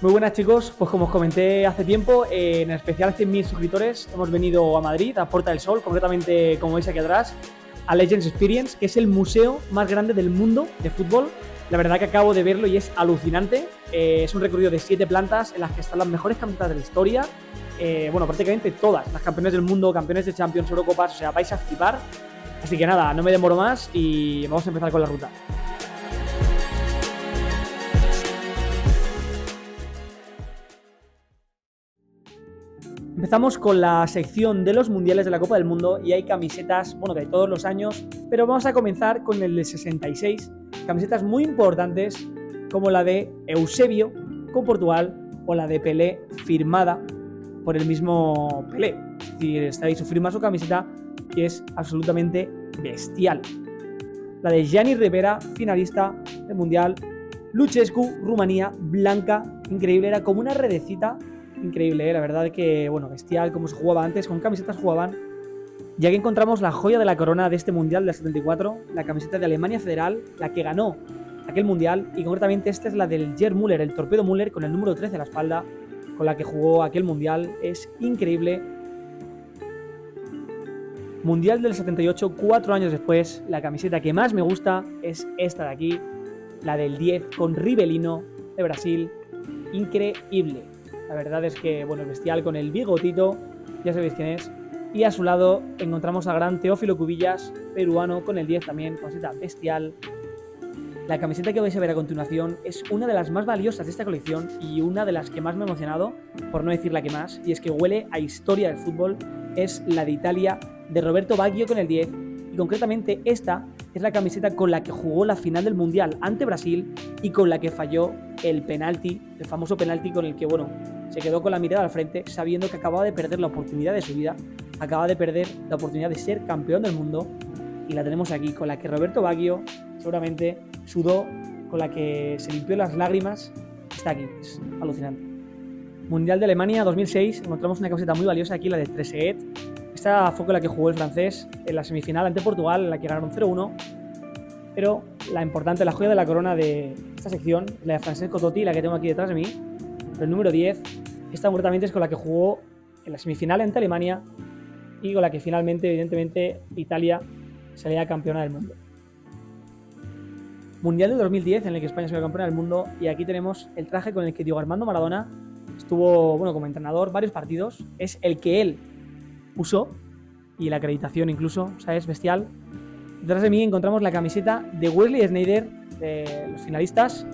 Muy buenas chicos, pues como os comenté hace tiempo, en el especial 100.000 suscriptores hemos venido a Madrid, a Puerta del Sol, concretamente como veis aquí atrás, a Legends Experience, que es el museo más grande del mundo de fútbol. La verdad que acabo de verlo y es alucinante. Es un recorrido de 7 plantas en las que están las mejores camisetas de la historia. Bueno, prácticamente todas, las campeones del mundo, campeones de Champions, Eurocopas, o sea, vais a flipar. Así que nada, no me demoro más y vamos a empezar con la ruta. Empezamos con la sección de los mundiales de la Copa del Mundo y hay camisetas, bueno, de todos los años, pero vamos a comenzar con el de 66, camisetas muy importantes como la de Eusebio con Portugal o la de Pelé firmada por el mismo Pelé. Es decir, está ahí su firma, su camiseta, que es absolutamente bestial. La de Gianni Rivera, finalista del Mundial. Lucescu, Rumanía, blanca, increíble, era como una redecita. Increíble, la verdad que, bueno, bestial como se jugaba antes, con camisetas jugaban. Y aquí encontramos la joya de la corona de este Mundial del 74, la camiseta de Alemania Federal, la que ganó aquel Mundial, y concretamente esta es la del Gerd Müller, el torpedo Müller, con el número 13 a la espalda, con la que jugó aquel Mundial. Es increíble. Mundial del 78, 4 años después, la camiseta que más me gusta es esta de aquí, la del 10 con Ribelino de Brasil. Increíble. La verdad es que, bueno, bestial con el bigotito, ya sabéis quién es. Y a su lado encontramos al gran Teófilo Cubillas, peruano, con el 10 también, camiseta bestial. La camiseta que vais a ver a continuación es una de las más valiosas de esta colección y una de las que más me ha emocionado, por no decir la que más, y es que huele a historia del fútbol. Es la de Italia, de Roberto Baggio con el 10, y concretamente esta es la camiseta con la que jugó la final del Mundial ante Brasil y con la que falló el penalti, el famoso penalti con el que, bueno, se quedó con la mirada al frente, sabiendo que acababa de perder la oportunidad de su vida, acaba de perder la oportunidad de ser campeón del mundo, y la tenemos aquí, con la que Roberto Baggio seguramente sudó, con la que se limpió las lágrimas. Está aquí, es alucinante. Mundial de Alemania 2006, encontramos una camiseta muy valiosa aquí, la de Trezeguet. Esta fue con la que jugó el francés en la semifinal ante Portugal, en la que ganaron 0-1, pero la importante, la joya de la corona de esta sección, la de Francesco Totti, la que tengo aquí detrás de mí, el número 10, esta concretamente es con la que jugó en la semifinal ante Alemania y con la que finalmente, evidentemente, Italia salía campeona del mundo. Mundial de 2010, en el que España salió campeona del mundo, y aquí tenemos el traje con el que Diego Armando Maradona estuvo, bueno, como entrenador varios partidos. Es el que él usó y la acreditación incluso, o sea, es bestial. Detrás de mí encontramos la camiseta de Wesley Sneijder, de los finalistas.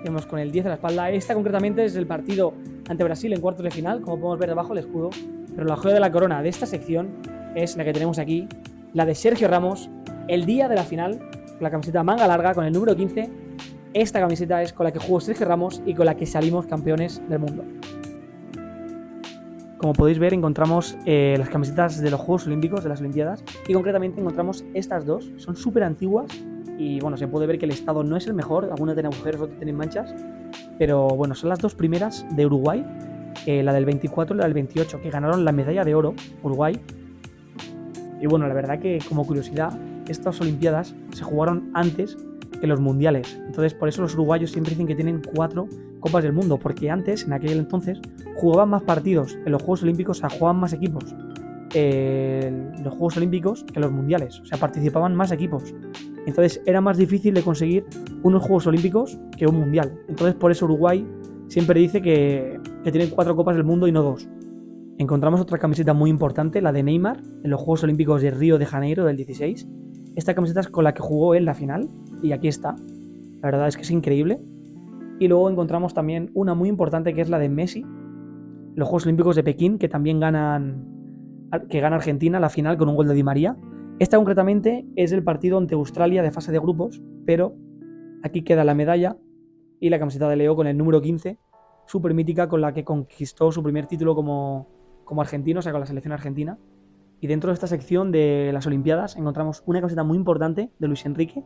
Tenemos con el 10 a la espalda. Esta concretamente es el partido ante Brasil en cuartos de final, como podemos ver debajo el escudo. Pero la joya de la corona de esta sección es la que tenemos aquí, la de Sergio Ramos, el día de la final, con la camiseta manga larga, con el número 15. Esta camiseta es con la que jugó Sergio Ramos y con la que salimos campeones del mundo. Como podéis ver, encontramos las camisetas de los Juegos Olímpicos, de las Olimpiadas, y concretamente encontramos estas dos. Son súper antiguas y, bueno, se puede ver que el estado no es el mejor, alguna tiene agujeros, otra tiene manchas, pero bueno, son las dos primeras de Uruguay, la del 24 y la del 28, que ganaron la medalla de oro Uruguay. Y bueno, la verdad que, como curiosidad, estas Olimpiadas se jugaron antes que los mundiales, entonces por eso los uruguayos siempre dicen que tienen 4 Copas del Mundo, porque antes, en aquel entonces, jugaban más partidos en los Juegos Olímpicos, o sea, jugaban más equipos en los Juegos Olímpicos que en los mundiales, o sea, participaban más equipos, entonces era más difícil de conseguir unos Juegos Olímpicos que un mundial. Entonces por eso Uruguay siempre dice que tienen 4 Copas del Mundo y no 2. Encontramos otra camiseta muy importante, la de Neymar, en los Juegos Olímpicos de Río de Janeiro del 16. Esta camiseta es con la que jugó él la final, y aquí está. La verdad es que es increíble. Y luego encontramos también una muy importante, que es la de Messi, en los Juegos Olímpicos de Pekín, que también gana Argentina la final con un gol de Di María. Esta concretamente es el partido ante Australia de fase de grupos, pero aquí queda la medalla y la camiseta de Leo con el número 15, súper mítica, con la que conquistó su primer título como argentino, o sea, con la selección argentina. Y dentro de esta sección de las Olimpiadas encontramos una camiseta muy importante de Luis Enrique,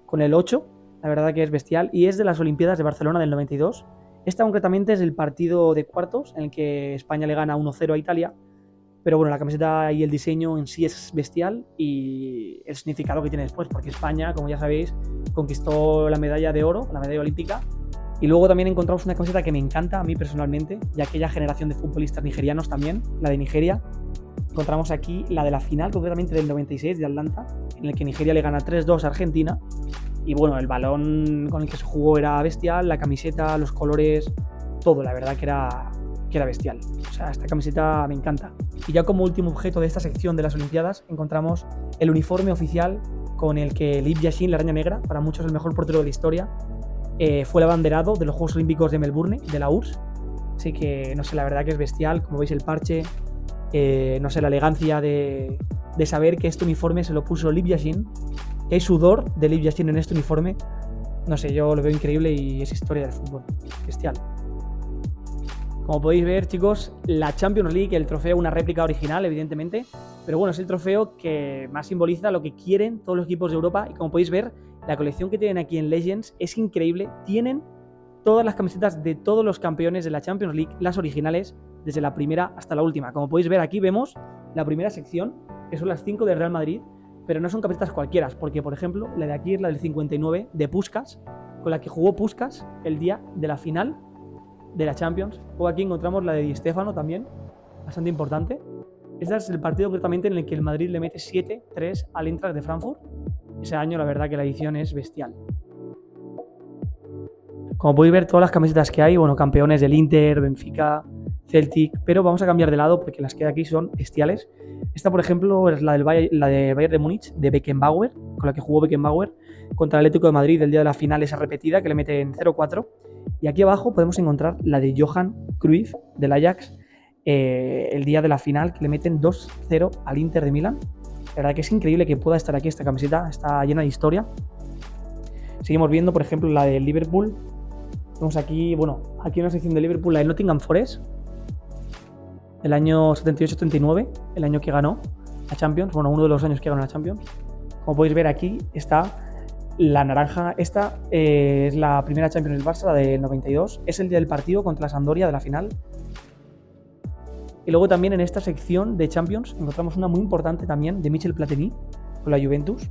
con el 8, la verdad que es bestial, y es de las Olimpiadas de Barcelona del 92. Esta concretamente es el partido de cuartos en el que España le gana 1-0 a Italia, pero bueno, la camiseta y el diseño en sí es bestial y el significado que tiene después, porque España, como ya sabéis, conquistó la medalla de oro, la medalla olímpica, y luego también encontramos una camiseta que me encanta a mí personalmente, y aquella generación de futbolistas nigerianos también, la de Nigeria. Encontramos aquí la de la final, concretamente del 96 de Atlanta, en el que Nigeria le gana 3-2 a Argentina. Y bueno, el balón con el que se jugó era bestial, la camiseta, los colores, todo, la verdad que era bestial. O sea, esta camiseta me encanta. Y ya como último objeto de esta sección de las Olimpiadas, encontramos el uniforme oficial con el que Liv Yashin, la araña negra, para muchos el mejor portero de la historia, fue el abanderado de los Juegos Olímpicos de Melbourne, de la URSS. Así que, no sé, la verdad que es bestial. Como veis, el parche, no sé, la elegancia de saber que este uniforme se lo puso Liv Yashin, que hay sudor de Liv Yashin en este uniforme. No sé, yo lo veo increíble y es historia del fútbol. Bestial. Como podéis ver, chicos, la Champions League, el trofeo, una réplica original, evidentemente, pero bueno, es el trofeo que más simboliza lo que quieren todos los equipos de Europa. Y como podéis ver, la colección que tienen aquí en Legends es increíble. Tienen todas las camisetas de todos los campeones de la Champions League, las originales, desde la primera hasta la última. Como podéis ver, aquí vemos la primera sección, que son las 5 de Real Madrid, pero no son camisetas cualquiera, porque, por ejemplo, la de aquí es la del 59 de Puskás, con la que jugó Puskás el día de la final de la Champions. Luego aquí encontramos la de Di Stéfano también, bastante importante. Este es el partido concretamente en el que el Madrid le mete 7-3 al Eintracht de Frankfurt. Ese año la verdad que la edición es bestial. Como podéis ver, todas las camisetas que hay, bueno, campeones del Inter, Benfica, Celtic, pero vamos a cambiar de lado porque las que hay aquí son bestiales. Esta, por ejemplo, es la de Bayern de Múnich, de Beckenbauer, con la que jugó Beckenbauer contra el Atlético de Madrid el día de la final, esa repetida, que le meten 0-4. Y aquí abajo podemos encontrar la de Johan Cruyff, del Ajax, el día de la final, que le meten 2-0 al Inter de Milán. La verdad que es increíble que pueda estar aquí esta camiseta, está llena de historia. Seguimos viendo, por ejemplo, la de Liverpool. Vemos aquí, bueno, aquí en una sección de Liverpool, la de Nottingham Forest, el año 78-79, el año que ganó la Champions, bueno, uno de los años que ganó la Champions. Como podéis ver aquí está la naranja. Esta es la primera Champions del Barça, la del 92, es el día del partido contra la Sampdoria de la final. Y luego también en esta sección de Champions encontramos una muy importante también de Michel Platini con la Juventus.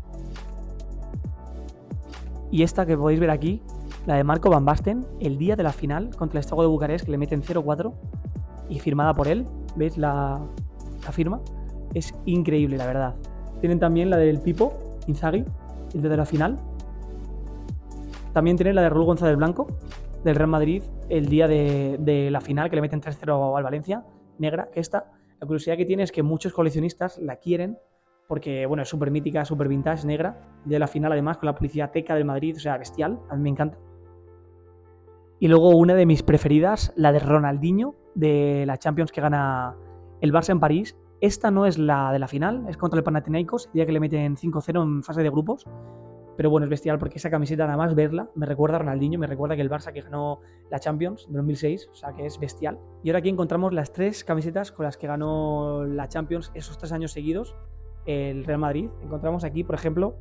Y esta que podéis ver aquí, la de Marco Van Basten, el día de la final contra el Steaua de Bucarest, que le meten 0-4 y firmada por él. ¿Veis la firma? Es increíble, la verdad. Tienen también la del Pipo Inzaghi, el día de la final. También tienen la de Raúl González Blanco, del Real Madrid, el día de la final, que le meten 3-0 al Valencia, negra. Que esta, la curiosidad que tiene es que muchos coleccionistas la quieren porque, bueno, es súper mítica, súper vintage, negra. El día de la final, además, con la publicidad teca del Madrid, o sea, bestial. A mí me encanta. Y luego una de mis preferidas, la de Ronaldinho, de la Champions que gana el Barça en París. Esta no es la de la final, es contra el Panathinaikos, el día que le meten 5-0 en fase de grupos. Pero bueno, es bestial porque esa camiseta, nada más verla, me recuerda a Ronaldinho, me recuerda que el Barça que ganó la Champions de 2006, o sea que es bestial. Y ahora aquí encontramos las 3 camisetas con las que ganó la Champions esos 3 años seguidos el Real Madrid. Encontramos aquí, por ejemplo,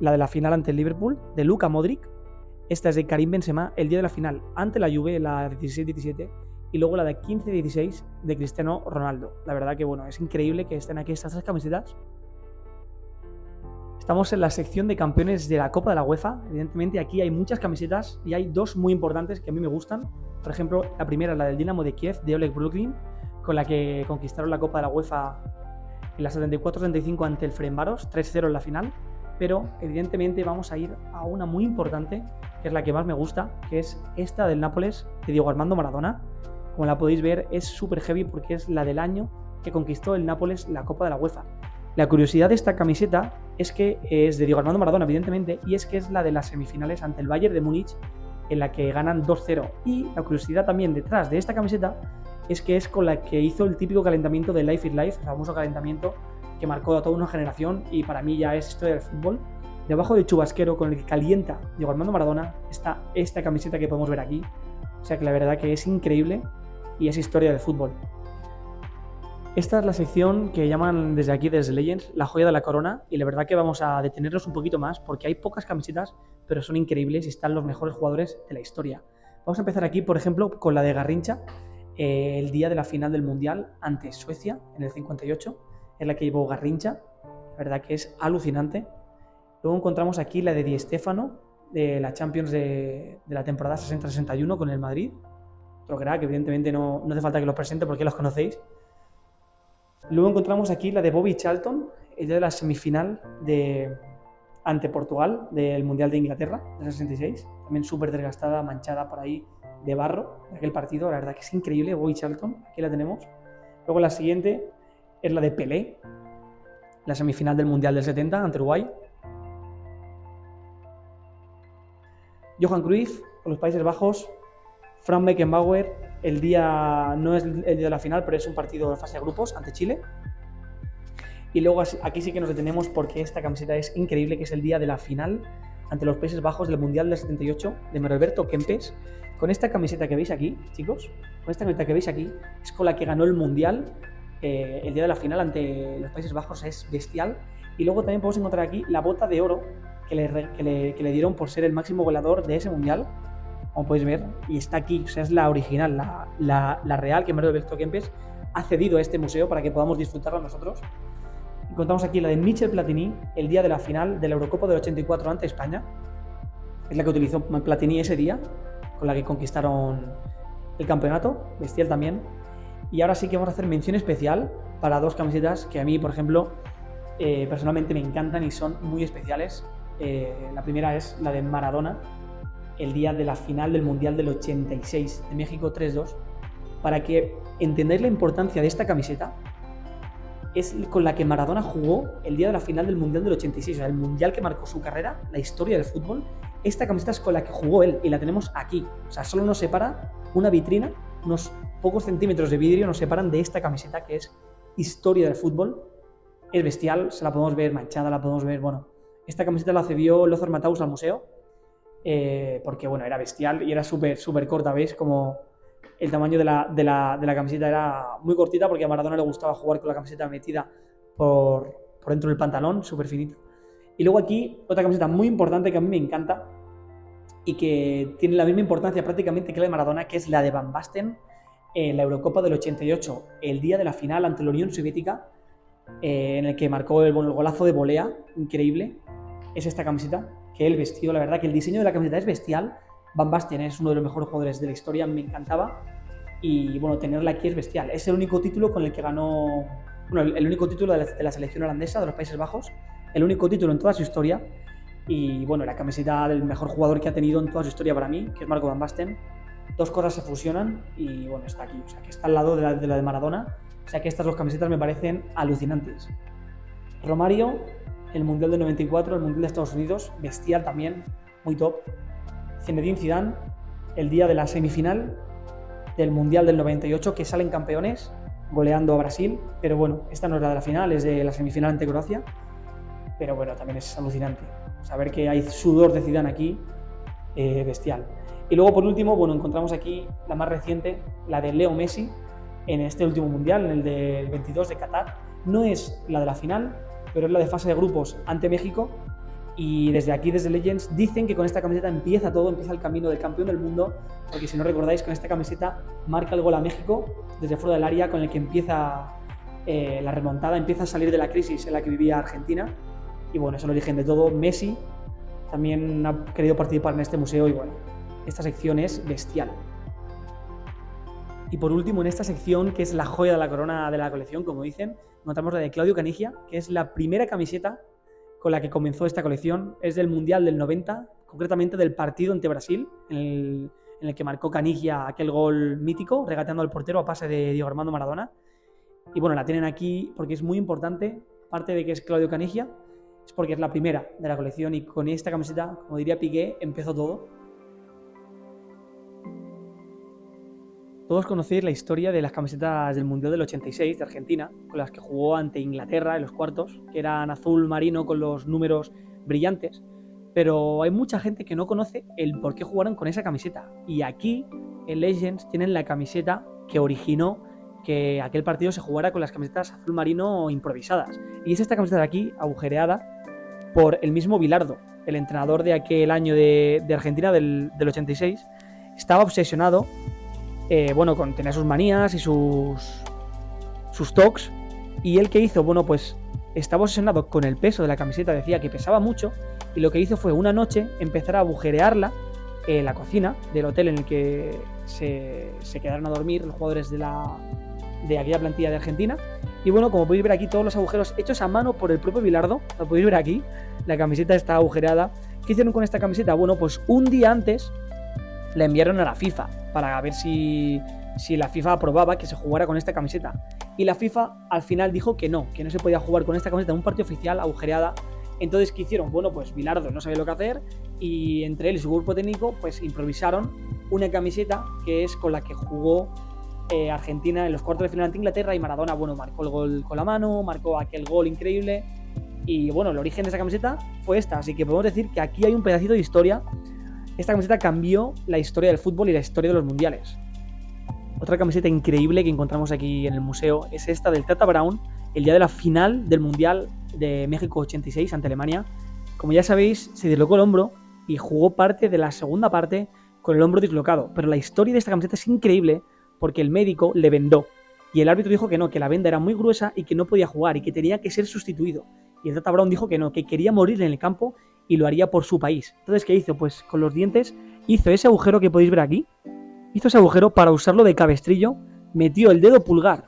la de la final ante el Liverpool, de Luka Modric. Esta es de Karim Benzema, el día de la final ante la Juve, la 16-17, y luego la de 15-16 de Cristiano Ronaldo. La verdad que, bueno, es increíble que estén aquí estas 3 camisetas. Estamos en la sección de campeones de la Copa de la UEFA. Evidentemente aquí hay muchas camisetas y hay 2 muy importantes que a mí me gustan. Por ejemplo, la primera es la del Dinamo de Kiev, de Oleg Brooklyn, con la que conquistaron la Copa de la UEFA en la 74-35 ante el Ferencváros, 3-0 en la final. Pero evidentemente vamos a ir a una muy importante, que es la que más me gusta, que es esta del Nápoles de Diego Armando Maradona. Como la podéis ver, es súper heavy porque es la del año que conquistó el Nápoles la Copa de la UEFA. La curiosidad de esta camiseta es que es de Diego Armando Maradona, evidentemente, y es que es la de las semifinales ante el Bayern de Múnich, en la que ganan 2-0. Y la curiosidad también detrás de esta camiseta es que es con la que hizo el típico calentamiento de Life is Life, el famoso calentamiento que marcó a toda una generación y para mí ya es historia del fútbol. Debajo del chubasquero con el que calienta Diego Armando Maradona está esta camiseta que podemos ver aquí. O sea que la verdad que es increíble y es historia del fútbol. Esta es la sección que llaman desde aquí, desde Legends, la joya de la corona, y la verdad que vamos a detenernos un poquito más porque hay pocas camisetas, pero son increíbles y están los mejores jugadores de la historia. Vamos a empezar aquí, por ejemplo, con la de Garrincha, el día de la final del Mundial ante Suecia, en el 58, es la que llevó Garrincha, la verdad que es alucinante. Luego encontramos aquí la de Di Stéfano, de la Champions de la temporada 60-61 con el Madrid, otro crack, que evidentemente no hace falta que los presente porque los conocéis. Luego encontramos aquí la de Bobby Charlton, ella de la semifinal ante Portugal del Mundial de Inglaterra, del 66, también súper desgastada, manchada por ahí de barro de aquel partido, la verdad que es increíble, Bobby Charlton, aquí la tenemos. Luego la siguiente es la de Pelé, la semifinal del Mundial del 70 ante Uruguay. Johan Cruyff con los Países Bajos, Frank Beckenbauer, el día no es el día de la final, pero es un partido de fase de grupos ante Chile. Y luego aquí sí que nos detenemos porque esta camiseta es increíble, que es el día de la final ante los Países Bajos del Mundial del 78 de Roberto Kempes. Con esta camiseta que veis aquí, chicos, con esta camiseta que veis aquí, es con la que ganó el Mundial el día de la final ante los Países Bajos, es bestial. Y luego también podemos encontrar aquí la bota de oro que le dieron por ser el máximo goleador de ese Mundial, como podéis ver, y está aquí, o sea, es la original, la real, que Roberto Kempes ha cedido a este museo para que podamos disfrutarla nosotros. Encontramos aquí la de Michel Platini, el día de la final de la Eurocopa del 84 ante España. Es la que utilizó Platini ese día, con la que conquistaron el campeonato, bestial también. Y ahora sí que vamos a hacer mención especial para dos camisetas que a mí, por ejemplo, personalmente me encantan y son muy especiales. La primera es la de Maradona, el día de la final del Mundial del 86 de México 3-2. Para que entendáis la importancia de esta camiseta, es con la que Maradona jugó el día de la final del Mundial del 86, o sea, el Mundial que marcó su carrera, la historia del fútbol. Esta camiseta es con la que jugó él y la tenemos aquí. O sea, solo nos separa una vitrina, unos pocos centímetros de vidrio nos separan de esta camiseta que es historia del fútbol. Es bestial, se la podemos ver manchada, la podemos ver, bueno. Esta camiseta la cedió Lothar Matthaus al museo porque, bueno, era bestial y era súper corta, ¿veis? Como el tamaño de la camiseta era muy cortita porque a Maradona le gustaba jugar con la camiseta metida por dentro del pantalón, súper finita. Y luego aquí otra camiseta muy importante que a mí me encanta y que tiene la misma importancia prácticamente que la de Maradona, que es la de Van Basten en la Eurocopa del 88, el día de la final ante la Unión Soviética, en el que marcó el golazo de volea, increíble. Es esta camiseta que él vestió, la verdad que el diseño de la camiseta es bestial. Van Basten es uno de los mejores jugadores de la historia, me encantaba. Y bueno, tenerla aquí es bestial. Es el único título con el que ganó, bueno, el único título de la selección holandesa, de los Países Bajos, el único título en toda su historia. Y bueno, la camiseta del mejor jugador que ha tenido en toda su historia para mí, que es Marco Van Basten. Dos cosas se fusionan y bueno, está aquí, o sea, que está al lado de la de Maradona. O sea, que estas dos camisetas me parecen alucinantes. Romario, el Mundial del 94, el Mundial de Estados Unidos, bestial también, muy top. Zinedine Zidane, el día de la semifinal del Mundial del 98, que salen campeones goleando a Brasil, pero bueno, esta no es la de la final, es de la semifinal ante Croacia, pero bueno, también es alucinante saber que hay sudor de Zidane aquí, bestial. Y luego por último, bueno, encontramos aquí la más reciente, la de Leo Messi, en este último Mundial, en el del 22 de Qatar. No es la de la final, pero es la de fase de grupos ante México. Y desde aquí, desde Legends, dicen que con esta camiseta empieza todo, empieza el camino del campeón del mundo, porque si no recordáis, con esta camiseta marca el gol a México desde fuera del área, con el que empieza la remontada, empieza a salir de la crisis en la que vivía Argentina. Y bueno, es el origen de todo. Messi también ha querido participar en este museo y bueno, esta sección es bestial. Y por último, en esta sección, que es la joya de la corona de la colección, como dicen, encontramos la de Claudio Canigia, que es la primera camiseta con la que comenzó esta colección. Es del Mundial del 90, concretamente del partido ante Brasil, en el que marcó Canigia aquel gol mítico, regateando al portero a pase de Diego Armando Maradona. Y bueno, la tienen aquí porque es muy importante, aparte de que es Claudio Canigia, es porque es la primera de la colección y con esta camiseta, como diría Piqué, empezó todo. Todos conocéis la historia de las camisetas del Mundial del 86 de Argentina, con las que jugó ante Inglaterra en los cuartos, que eran azul marino con los números brillantes, pero hay mucha gente que no conoce el por qué jugaron con esa camiseta. Y aquí, en Legends, tienen la camiseta que originó que aquel partido se jugara con las camisetas azul marino improvisadas. Y es esta camiseta de aquí, agujereada por el mismo Bilardo, el entrenador de aquel año de Argentina, del 86. Estaba obsesionado, tenía sus manías y sus tocs. Y él, ¿qué hizo? Bueno, pues estaba obsesionado con el peso de la camiseta, decía que pesaba mucho, y lo que hizo fue una noche empezar a agujerearla en la cocina del hotel en el que se quedaron a dormir los jugadores de aquella plantilla de Argentina. Y bueno, como podéis ver aquí, todos los agujeros hechos a mano por el propio Bilardo, lo podéis ver aquí, la camiseta está agujereada. ¿Qué hicieron con esta camiseta? Bueno, pues un día antes la enviaron a la FIFA para ver si la FIFA aprobaba que se jugara con esta camiseta. Y la FIFA al final dijo que no se podía jugar con esta camiseta en un partido oficial agujereada. Entonces, ¿qué hicieron? Bueno, pues Bilardo no sabía lo que hacer y entre él y su grupo técnico pues improvisaron una camiseta que es con la que jugó Argentina en los cuartos de final ante Inglaterra, y Maradona, bueno, marcó el gol con la mano, marcó aquel gol increíble. Y bueno, el origen de esa camiseta fue esta, así que podemos decir que aquí hay un pedacito de historia. Esta camiseta cambió la historia del fútbol y la historia de los mundiales. Otra camiseta increíble que encontramos aquí en el museo es esta del Tata Brown, el día de la final del Mundial de México 86 ante Alemania. Como ya sabéis, se dislocó el hombro y jugó parte de la segunda parte con el hombro dislocado. Pero la historia de esta camiseta es increíble porque el médico le vendó y el árbitro dijo que no, que la venda era muy gruesa y que no podía jugar y que tenía que ser sustituido. Y el Tata Brown dijo que no, que quería morir en el campo y lo haría por su país. Entonces, ¿qué hizo? Pues con los dientes hizo ese agujero que podéis ver aquí. Hizo ese agujero para usarlo de cabestrillo, metió el dedo pulgar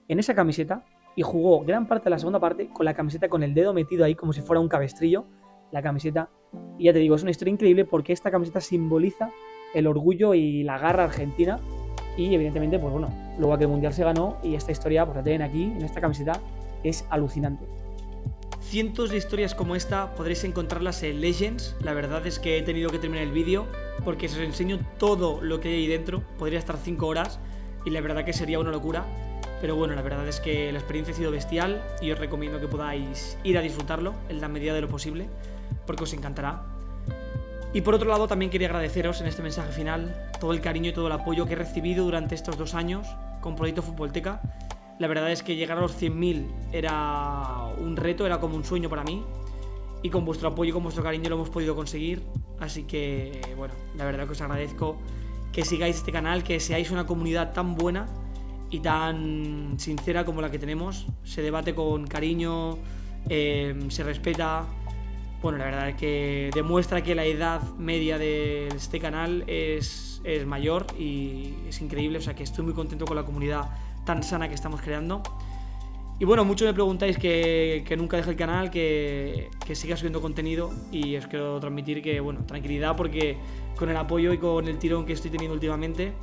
en esa camiseta y jugó gran parte de la segunda parte con la camiseta con el dedo metido ahí como si fuera un cabestrillo, la camiseta. Y ya te digo, es una historia increíble porque esta camiseta simboliza el orgullo y la garra argentina. Y evidentemente, pues bueno, luego aquel mundial se ganó y esta historia pues la tienen aquí en esta camiseta, es alucinante. Cientos de historias como esta podréis encontrarlas en Legends. La verdad es que he tenido que terminar el vídeo porque os enseño todo lo que hay ahí dentro. Podría estar 5 horas y la verdad que sería una locura. Pero bueno, la verdad es que la experiencia ha sido bestial y os recomiendo que podáis ir a disfrutarlo en la medida de lo posible porque os encantará. Y por otro lado, también quería agradeceros en este mensaje final todo el cariño y todo el apoyo que he recibido durante estos 2 años con Proyecto Futbolteca. La verdad es que llegar a los 100.000 era un reto, era como un sueño para mí. Y con vuestro apoyo y con vuestro cariño lo hemos podido conseguir. Así que, bueno, la verdad que os agradezco que sigáis este canal, que seáis una comunidad tan buena y tan sincera como la que tenemos. Se debate con cariño, se respeta. Bueno, la verdad es que demuestra que la edad media de este canal es mayor y es increíble. O sea que estoy muy contento con la comunidad tan sana que estamos creando. Y bueno, muchos me preguntáis que nunca deje el canal, que siga subiendo contenido, y os quiero transmitir que, bueno, tranquilidad, porque con el apoyo y con el tirón que estoy teniendo últimamente,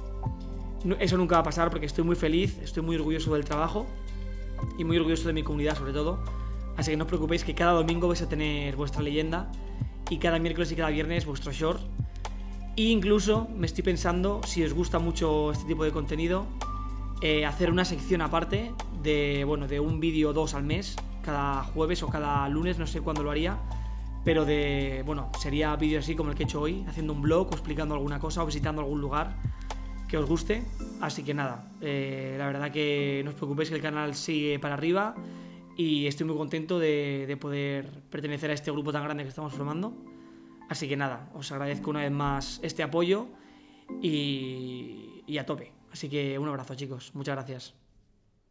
eso nunca va a pasar, porque estoy muy feliz, estoy muy orgulloso del trabajo y muy orgulloso de mi comunidad sobre todo. Así que no os preocupéis, que cada domingo vais a tener vuestra leyenda y cada miércoles y cada viernes vuestro short. E incluso me estoy pensando, si os gusta mucho este tipo de contenido, hacer una sección aparte de un vídeo o 2 al mes, cada jueves o cada lunes, no sé cuándo lo haría, pero sería vídeos así como el que he hecho hoy, haciendo un blog o explicando alguna cosa o visitando algún lugar que os guste. Así que nada, la verdad que no os preocupéis, que el canal sigue para arriba y estoy muy contento de poder pertenecer a este grupo tan grande que estamos formando. Así que nada, os agradezco una vez más este apoyo y a tope. Así que un abrazo, chicos, muchas gracias.